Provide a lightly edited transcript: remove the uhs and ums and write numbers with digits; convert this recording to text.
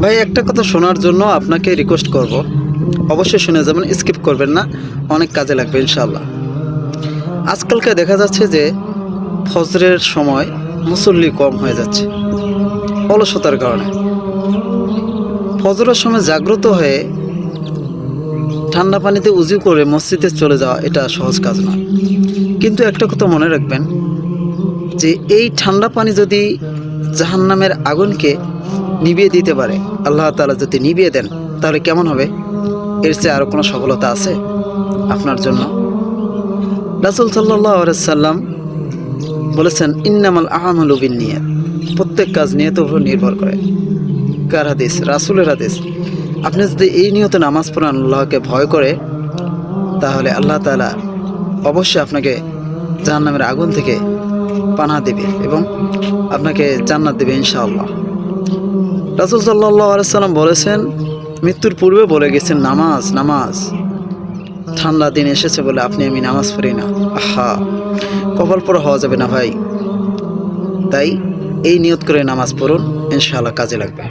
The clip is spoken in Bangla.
ভাই একটা কথা শোনার জন্য আপনাকে রিকোয়েস্ট করব, অবশ্যই শুনে যাবেন, স্কিপ করবেন না, অনেক কাজে লাগবে ইনশাআল্লাহ। আজকালকে দেখা যাচ্ছে যে ফজরের সময় মুসল্লি কম হয়ে যাচ্ছে অলসতার কারণে। ফজরের সময় জাগ্রত হয়ে ঠান্ডা পানিতে উজু করে মসজিদে চলে যাওয়া এটা সহজ কাজ না। কিন্তু একটা কথা মনে রাখবেন যে এই ঠান্ডা পানি যদি জাহান্নামের আগুনকে নিভিয়ে দিতে পারে, আল্লাহ তাআলা যদি নিভিয়ে দেন, তাহলে কেমন হবে? এর চেয়ে আরও কোনো সফলতা আছে আপনার জন্য? রাসূল সাল্লাল্লাহু আলাইহি সাল্লাম বলেছেন, ইন্নামাল আমালু বিন্নিয়াত, প্রত্যেক কাজ নিয়তের উপর নির্ভর করে। কার হাদিস? রাসূলের হাদিস। আপনি যদি এই নিয়তে নামাজ পড়েন আল্লাহকে ভয় করে, তাহলে আল্লাহ তাআলা অবশ্যই আপনাকে জাহান্নামের আগুন থেকে পানাহ দেবে এবং আপনাকে জান্নাত দেবে ইনশাআল্লাহ। রাসূল সাল্লাল্লাহু আলাইহি সাল্লাম বলেছেন, মৃত্যুর পূর্বে বলে গেছেন, নামাজ নামাজ। ঠান্ডা দিন এসেছে বলে আমি নামাজ পড়ি না, আহা, কপাল পোড়া হওয়া যাবে না ভাই। তাই এই নিয়ত করে নামাজ পড়ুন, ইনশাআল্লাহ কাজে লাগবে।